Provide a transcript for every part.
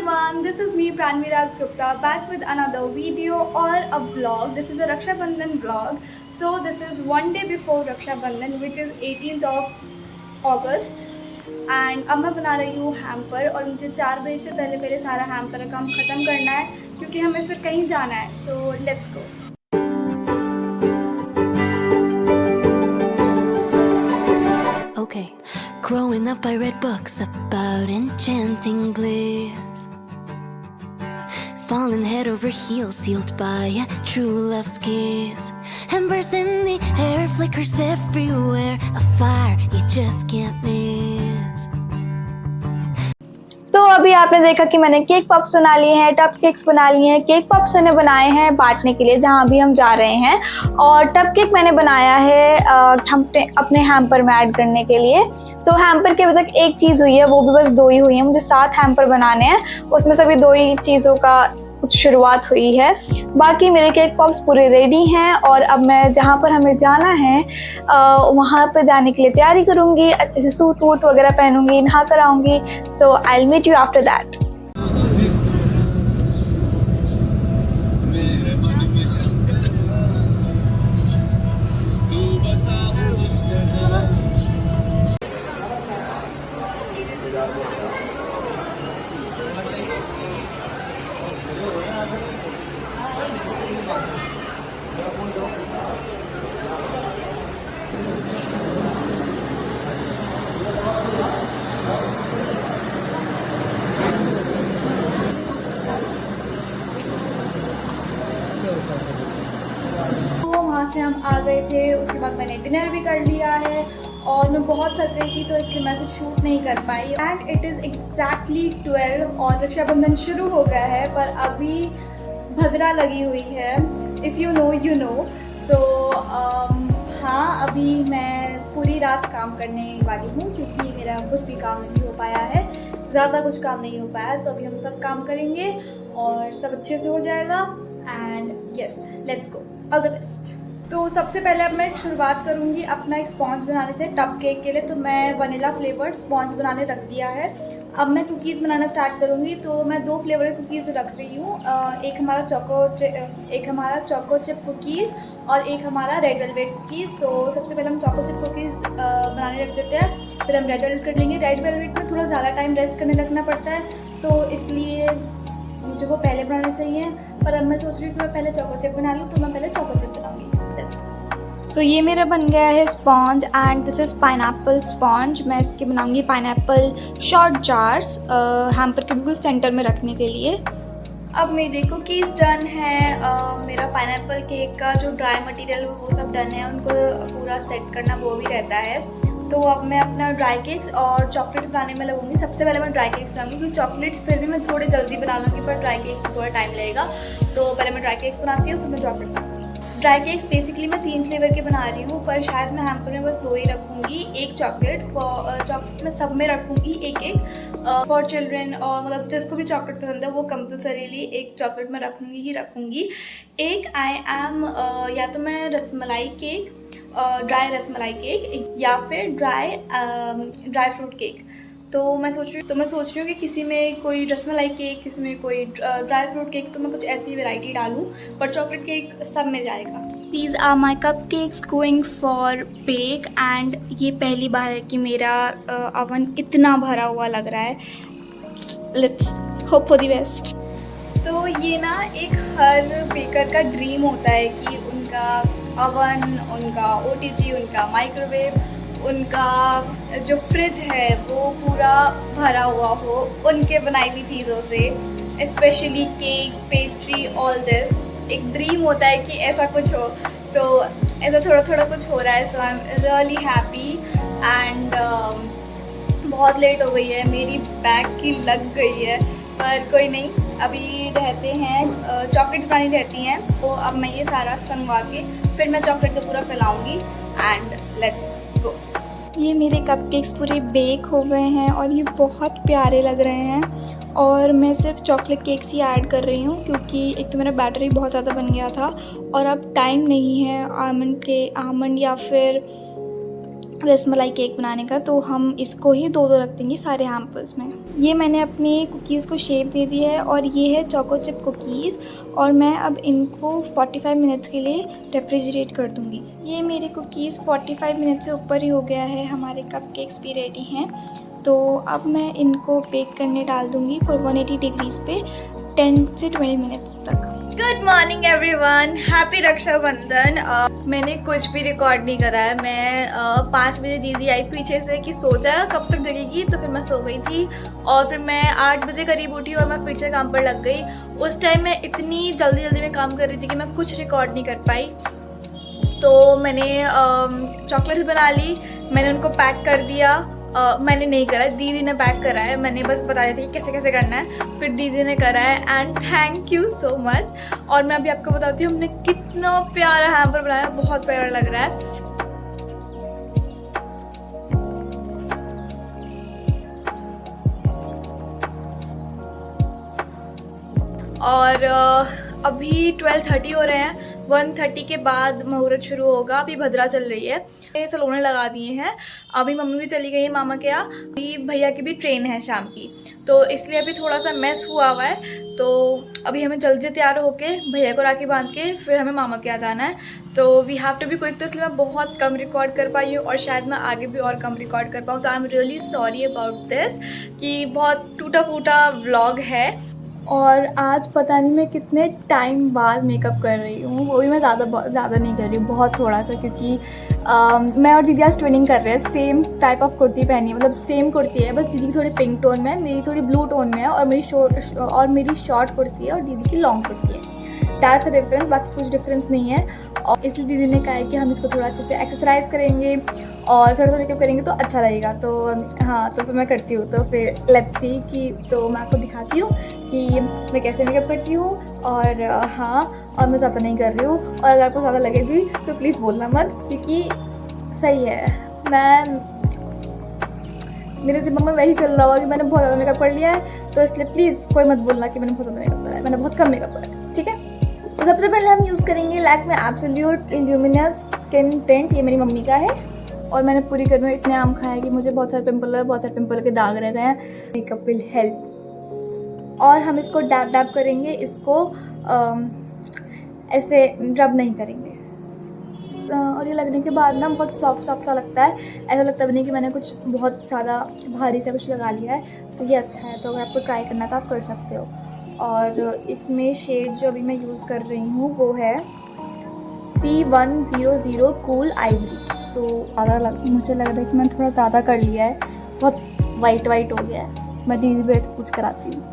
everyone, this is me Pranvi Raj Gupta back with another video or a vlog. This is a Raksha Bandhan vlog. So this is one day before Raksha Bandhan, which is 18th of August. And अब मैं बना रही हूँ hamper और मुझे 4 बजे से पहले सारा हैम्पर का काम ख़त्म करना है क्योंकि हमें फिर कहीं जाना है. So let's go. Okay, growing up I read books about enchanting bliss, falling head over heels, sealed by a true love's kiss. Embers in the air, flickers everywhere, a fire you just can't miss. तो अभी आपने देखा कि मैंने cake pops बना लिए हैं, टप cakes बना लिए हैं. केक पॉप्स मैंने बनाए हैं बांटने के लिए जहाँ भी हम जा रहे हैं, और टप केक मैंने बनाया है हम अपने हैम्पर में ऐड करने के लिए. तो हैम्पर के अभी तक एक चीज़ हुई है, वो भी बस 2 ही हुई है. मुझे 7 हैम्पर बनाने हैं, उसमें से अभी 2 ही चीज़ों का कुछ शुरुआत हुई है. बाकी मेरे केक पॉप्स पूरे रेडी हैं और अब मैं जहाँ पर हमें जाना है वहाँ पर जाने के लिए तैयारी करूँगी. अच्छे से सूट वूट वगैरह पहनूंगी, नहा कर आऊँगी. So I will meet you after that. से हम आ गए थे, उसके बाद मैंने डिनर भी कर लिया है और मैं बहुत थक गई थी तो इसलिए मैं कुछ शूट नहीं कर पाई. एंड इट इज़ एग्जैक्टली 12 और रक्षाबंधन शुरू हो गया है पर अभी भद्रा लगी हुई है. If you know you know. So हाँ, अभी मैं पूरी रात काम करने वाली हूँ क्योंकि मेरा कुछ भी काम नहीं हो पाया है, ज़्यादा कुछ काम नहीं हो पाया. तो अभी हम सब काम करेंगे और सब अच्छे से हो जाएगा. And yes, let's go, all the best. तो सबसे पहले अब मैं शुरुआत करूँगी अपना एक स्पॉन्ज बनाने से टप केक के लिए. तो मैं वनीला फ्लेवर्ड स्पॉन्ज बनाने रख दिया है. अब मैं कुकीज़ बनाना स्टार्ट करूँगी. तो मैं 2 फ्लेवर की कुकीज़ रख रही हूँ. एक हमारा चोको चिप कुकीज़ और एक हमारा रेड वेलवेट कुकीज़. सो सबसे पहले हम चोको चिप कुकीज़ बनाने रख देते हैं, फिर हम रेड वेलवेट कर लेंगे. रेड वेलवेट में थोड़ा ज़्यादा टाइम रेस्ट करने लगना पड़ता है, तो इसलिए मुझे वो पहले बनाने चाहिए. पर अब मैं सोच रही हूँ कि मैं पहले चोको चिप बना लूँ, तो मैं पहले चोको चिप बनाऊँगी. सो ये मेरा बन गया है sponge and this is pineapple sponge. मैं इसके बनाऊंगी पाइनएप्पल शॉर्ट जार्स हैम्पर के बिल्कुल सेंटर में रखने के लिए. अब मेरे कुकीज़ डन है. मेरा पाइनएप्पल केक का जो ड्राई मटेरियल वो सब डन है, उनको पूरा सेट करना वो भी रहता है. तो अब मैं अपना ड्राई केक्स और चॉकलेट्स बनाने में लगूंगी. सबसे पहले मैं ड्राई केक्स बनाऊंगी क्योंकि चॉकलेट्स फिर भी मैं थोड़े जल्दी बना लूँगी, पर ड्राई केक्स में थोड़ा टाइम लगेगा. तो पहले मैं ड्राई केक्स बनाती हूँ, फिर मैं चॉकलेट बनाऊँगी. ड्राई केक्स बेसिकली मैं 3 फ्लेवर के बना रही हूँ, पर शायद मैं हैम्पर में बस 2 ही रखूँगी. एक चॉकलेट चॉकलेट में सब में रखूँगी एक फॉर चिल्ड्रेन, और मतलब जिसको भी चॉकलेट पसंद है वो कंपल्सरीली एक चॉकलेट में रखूँगी. एक आई एम या तो मैं rasmalai cake, dry rasmalai cake या फिर ड्राई फ्रूट केक. तो मैं सोच रही हूँ कि किसी में कोई रसमलाई केक, किसी में कोई ड्राई फ्रूट केक, तो मैं कुछ ऐसी वैरायटी डालूँ, पर चॉकलेट केक सब में जाएगा. These are my cupcakes going for bake and ये पहली बार है कि मेरा अवन इतना भरा हुआ लग रहा है. Let's hope for the best. तो ये ना एक हर बेकर का ड्रीम होता है कि उनका अवन, उनका OTG, उनका माइक्रोवेव, उनका जो फ्रिज है वो पूरा भरा हुआ हो उनके बनाई हुई चीज़ों से, specially cakes, pastry, all this. एक ड्रीम होता है कि ऐसा कुछ हो, तो ऐसा थोड़ा थोड़ा कुछ हो रहा है. So I am really happy. And बहुत लेट हो गई है, मेरी बैग की लग गई है, पर कोई नहीं. अभी रहते हैं चॉकलेट्स बनानी रहती हैं, तो अब मैं ये सारा संगवा के फिर मैं चॉकलेट का पूरा फैलाऊँगी. And let's go. ये मेरे कपकेक्स पूरे बेक हो गए हैं और ये बहुत प्यारे लग रहे हैं. और मैं सिर्फ चॉकलेट केक्स ही ऐड कर रही हूँ क्योंकि एक तो मेरा बैटर ही बहुत ज़्यादा बन गया था और अब टाइम नहीं है आमंड या फिर रसमलाई केक बनाने का, तो हम इसको ही 2-2 रख देंगे सारे हैम्पर्स में. ये मैंने अपनी कुकीज़ को शेप दे दी है और ये है चोको चिप कुकीज़ और मैं अब इनको 45 मिनट्स के लिए रेफ्रिजरेट कर दूँगी। ये मेरे कुकीज़ 45 मिनट से ऊपर ही हो गया है, हमारे कपकेक्स भी रेडी हैं। तो अब मैं इनको बेक करने डाल दूँगी फॉर 180 डिग्रीज़ पे 10 से 20 मिनट्स तक। Good morning everyone, happy Rakshabandhan. मैंने कुछ भी रिकॉर्ड नहीं करा है। मैं 5 बजे दीदी आई पीछे से कि सो जा, कब तक जगेगी, तो फिर मैं सो गई थी और फिर मैं 8 बजे करीब उठी और मैं फिर से काम पर लग गई। उस टाइम मैं इतनी जल्दी में काम कर रही थी कि मैं कुछ रिकॉर्ड नहीं कर पाई। तो मैंने चॉकलेट्स बना ली, मैंने उनको पैक कर दिया। मैंने नहीं करा, दीदी ने पैक करा है, मैंने बस बताया था कि कैसे कैसे करना है, फिर दीदी ने करा है and thank you so much. और मैं अभी आपको बताती हूँ हमने कितना प्यारा हैम्पर बनाया, बहुत प्यारा लग रहा है। और अभी 12:30 हो रहे हैं, 1:30 के बाद मुहूर्त शुरू होगा। अभी भद्रा चल रही है, ये सलोने लगा दिए हैं। अभी मम्मी भी चली गई है मामा के यहाँ, अभी भैया की भी ट्रेन है शाम की, तो इसलिए अभी थोड़ा सा मैस हुआ है। तो अभी हमें जल्दी तैयार होके भैया को राखी बांध के फिर हमें मामा के यहाँ जाना है। तो we have to be quick, तो इसलिए मैं बहुत कम रिकॉर्ड कर पाई हूँ और शायद मैं आगे भी और कम रिकॉर्ड कर पाऊँ। तो आई am really sorry about this कि बहुत टूटा फूटा व्लॉग है। और आज पता नहीं मैं कितने टाइम बाद मेकअप कर रही हूँ, वो भी मैं ज़्यादा नहीं कर रही हूँ, बहुत थोड़ा सा, क्योंकि मैं और दीदी आज ट्विनिंग कर रहे हैं। सेम टाइप ऑफ कुर्ती पहनी है, मतलब सेम कुर्ती है, बस दीदी की थोड़ी पिंक टोन में है, मेरी थोड़ी ब्लू टोन में है और मेरी शॉर्ट कुर्ती है और दीदी की लॉन्ग कुर्ती है। दैट्स अ डिफरेंस, बाकी कुछ डिफरेंस नहीं है। और इसलिए दीदी ने कहा है कि हम इसको थोड़ा अच्छे से एक्सरसाइज करेंगे और थोड़ा सा मेकअप करेंगे तो अच्छा लगेगा। तो हाँ, तो फिर मैं करती हूँ। तो फिर लेट्स सी कि, तो मैं आपको दिखाती हूँ कि मैं कैसे मेकअप करती हूँ। और हाँ, और मैं ज़्यादा नहीं कर रही हूँ, और अगर आपको ज़्यादा लगे भी तो प्लीज़ बोलना मत, क्योंकि सही है, मेरे दिमाग में वही चल रहा होगा कि मैंने बहुत ज़्यादा मेकअप कर लिया है, तो इसलिए प्लीज़ कोई मत बोलना कि मैंने बहुत ज़्यादा मेकअप करा है, मैंने बहुत कम मेकअप करा है, ठीक है। तो सबसे पहले हम यूज़ करेंगे लैक्मे एब्सोल्यूट इल्यूमिनस स्किन टिंट, ये मेरी मम्मी का है। और मैंने पूरी घर में इतने आम खाए कि मुझे बहुत सारे पिंपल के दाग रह गए हैं। Makeup will help. और हम इसको डैब डैब करेंगे, इसको ऐसे रब नहीं करेंगे। और ये लगने के बाद ना बहुत सॉफ्ट सा लगता है, ऐसा लगता भी नहीं कि मैंने कुछ बहुत ज़्यादा भारी सा कुछ लगा लिया है। तो ये अच्छा है, तो अगर आपको ट्राई करना तो आप कर सकते हो। और इसमें शेड जो अभी मैं यूज़ कर रही हूँ वो है C100 कूल आइवरी। सो मुझे लग रहा है कि मैंने थोड़ा ज़्यादा कर लिया है, बहुत वाइट हो गया है। मैं दीदी भैया से पूछ कर आती हूँ।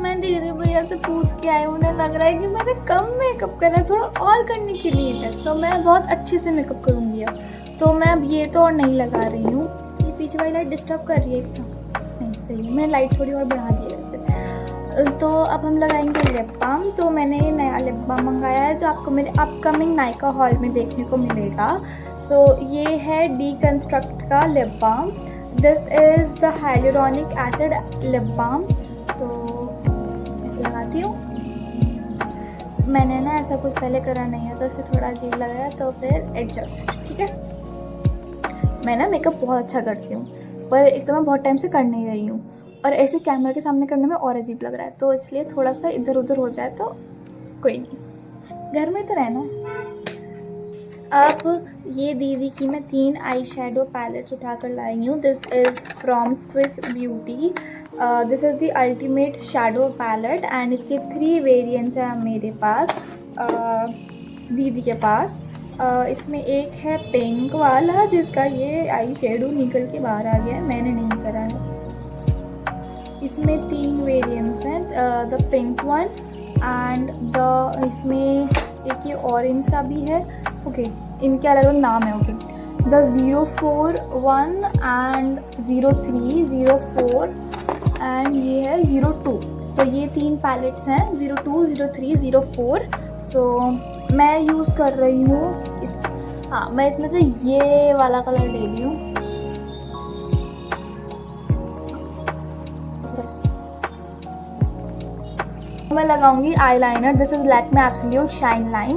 मैं दीदी भैया से पूछ के आई हूँ, उन्हें लग रहा है कि मैंने कम मेकअप करा है, थोड़ा और करने की नीड है। तो मैं बहुत अच्छे से मेकअप करूँगी अब। तो मैं अब ये तो और नहीं लगा रही हूँ, ये पीछे वाली लाइट डिस्टर्ब कर रही है एकदम। नहीं, सही है, मैंने लाइट थोड़ी और बढ़ा दी है वैसे। तो अब हम लगाएंगे लिप बाम। तो मैंने ये नया लिप बाम मंगाया है जो आपको मेरे अपकमिंग नायका हॉल में देखने को मिलेगा। सो ये है डीकंस्ट्रक्ट का lip balm. This is the hyaluronic acid lip balm. तो ऐसे लगाती हूँ। मैंने ना ऐसा कुछ पहले करा नहीं है, तो इससे थोड़ा अजीब लग रहा है, तो फिर एडजस्ट, ठीक है। मैं ना मेकअप बहुत अच्छा करती हूँ, पर एक तो मैं बहुत टाइम से कर नहीं रही हूँ, और ऐसे कैमरा के सामने करने में और अजीब लग रहा है, तो इसलिए थोड़ा सा इधर उधर हो जाए तो कोई नहीं, घर में तो रहना है। अब ये दीदी की मैं 3 आई शेडो पैलेट्स उठा कर लाई हूँ। This is from Swiss beauty. This is the ultimate shadow palette and इसके 3 वेरिएंट्स हैं मेरे पास, दीदी के पास। इसमें एक है पिंक वाला जिसका ये आई शेडो निकल के बाहर आ गया है, मैंने नहीं करा है। इसमें 3 वेरिएंट्स हैं, the pink one and the, इसमें एक ये ऑरेंज सा भी है। ओके, इनके अलग अलग नाम है। ओके, द 04, 1 एंड 03, 04 एंड ये है 02। तो ये 3 पैलेट्स हैं, 02, 03, 04। सो मैं यूज़ कर रही हूँ हाँ, मैं इसमें से ये वाला कलर ले रही हूँ। मैं लगाऊंगी eyeliner. This is Lakme absolute shine line.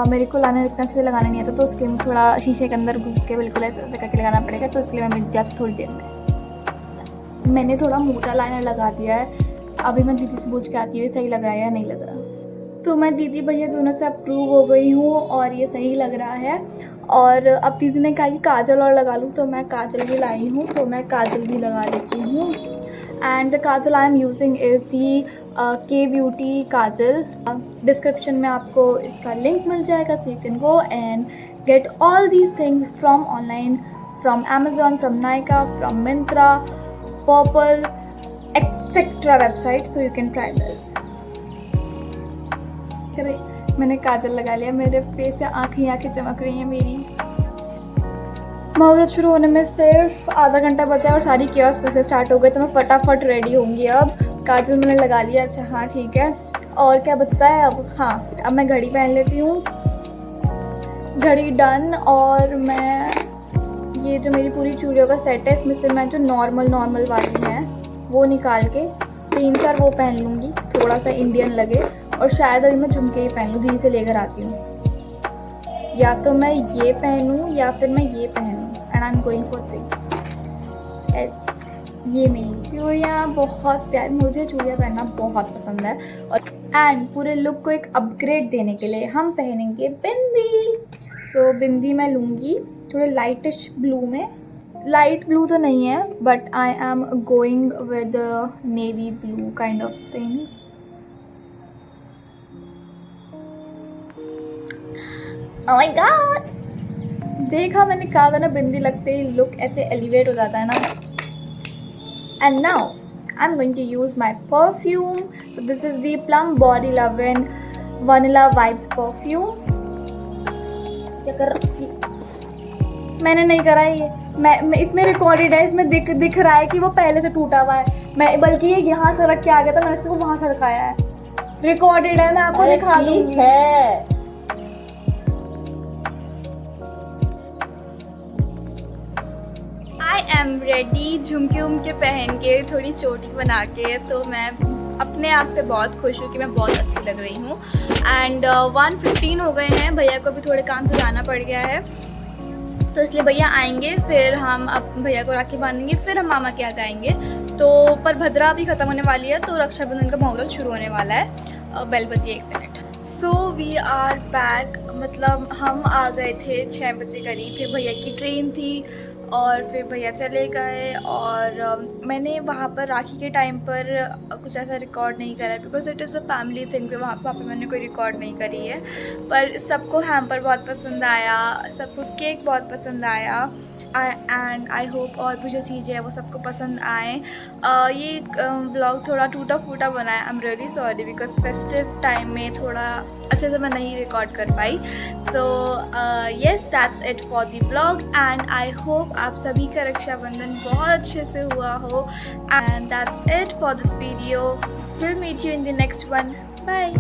मेरे को लाइनर इतना अच्छे से लगाना नहीं आता, तो उसके लिए थोड़ा शीशे के अंदर घुस के बिल्कुल ऐसे करके लगाना पड़ेगा, तो इसलिए मैं मिलती हूँ आपसे थोड़ी देर में। मैंने थोड़ा मोटा लाइनर लगा दिया है। अभी मैं दीदी से पूछ के आती हूँ सही लग रहा है या नहीं लग रहा। तो मैं दीदी भैया दोनों से अप्रूव हो गई हूँ और ये सही लग रहा है। और अब दीदी ने कहा कि काजल और लगा लूँ, तो मैं काजल भी लाई हूँ, तो मैं काजल भी लगा लेती हूँ। And the Kajal I am using is the के ब्यूटी काजल। डिस्क्रिप्शन में आपको इसका लिंक मिल जाएगा, so you can go and get all these things from online, from Amazon, from Nykaa, from Myntra, purple, etcetera website, so you can try this. मैंने काजल लगा लिया, मेरे face पे आँखें चमक रही हैं मेरी। मुहूर्त शुरू होने में सिर्फ आधा घंटा बचा है और सारी कियोस्क फिर से स्टार्ट हो गए, तो मैं फटाफट रेडी होंगी। अब काजल मैंने लगा लिया, अच्छा हाँ ठीक है। और क्या बचता है अब? हाँ, अब मैं घड़ी पहन लेती हूँ। घड़ी डन। और मैं ये जो मेरी पूरी चूड़ियों का सेट है, इसमें से मैं जो नॉर्मल वाली हैं वो निकाल के 3-4 वो पहन लूँगी, थोड़ा सा इंडियन लगे। और शायद अभी मैं झुमके ही पहन लूँ, धीरे से लेकर आती हूँ। या तो मैं ये पहनूँ या फिर मैं ये पहनूँ। And I am going for this. ये मेरी चूड़ियाँ बहुत प्यारी, मुझे चूड़ियाँ पहनना बहुत पसंद है। और एंड पूरे लुक को एक अपग्रेड देने के लिए हम पहनेंगे बिंदी। सो बिंदी मैं लूँगी थोड़े लाइटिश ब्लू में। लाइट ब्लू तो नहीं है, but I am going with navy blue kind of thing. Oh my God! देखा, मैंने कहा था ना, बिंदी लगते ही लुक ऐसे एलिवेट हो जाता है ना। And now I am going to use my perfume. So this is the plum body lovin vanilla vibes perfume. क्या कर, मैंने नहीं करा है ये, मैं इसमें रिकॉर्डेड है, इसमें दिख रहा है कि वो पहले से टूटा हुआ है। मैं बल्कि ये यहाँ से रख के आ गया था, मैंने इसको वहाँ से रखाया है। रिकॉर्डेड है, मैं आपको दिखा दूंगी। है आई एम रेडी, झुमके उमके पहन के, थोड़ी चोटी बना के। तो मैं अपने आप से बहुत खुश हूँ कि मैं बहुत अच्छी लग रही हूँ। एंड 1:15 हो गए हैं, भैया को भी थोड़े काम से जाना पड़ गया है, तो इसलिए भैया आएंगे, फिर हम अब भैया को राखी बांधेंगे, फिर हम मामा के यहाँ जाएंगे। तो पर भद्रा भी ख़त्म होने वाली है, तो रक्षाबंधन का मुहूर्त शुरू होने वाला है। बेल बजी 1 minute. So we are back, मतलब हम आ गए थे 6 बजे करीब। फिर भैया की ट्रेन थी और फिर भैया चले गए। और मैंने वहाँ पर राखी के टाइम पर कुछ ऐसा रिकॉर्ड नहीं करा है, because it is a family thing. तो वहाँ पर मैंने कोई रिकॉर्ड नहीं करी है। पर सबको हैम्पर बहुत पसंद आया, सबको केक बहुत पसंद आया। एंड आई होप और भी जो चीज़ें हैं वो सबको पसंद आए। ये ब्लॉग थोड़ा टूटा फूटा बना है, I am really sorry, because festive time में थोड़ा अच्छे से मैं नहीं रिकॉर्ड कर पाई। So yes, that's it for the blog. And I hope आप सभी का रक्षाबंधन बहुत अच्छे से हुआ हो। And that's it for this video. Will meet you in the next one. Bye.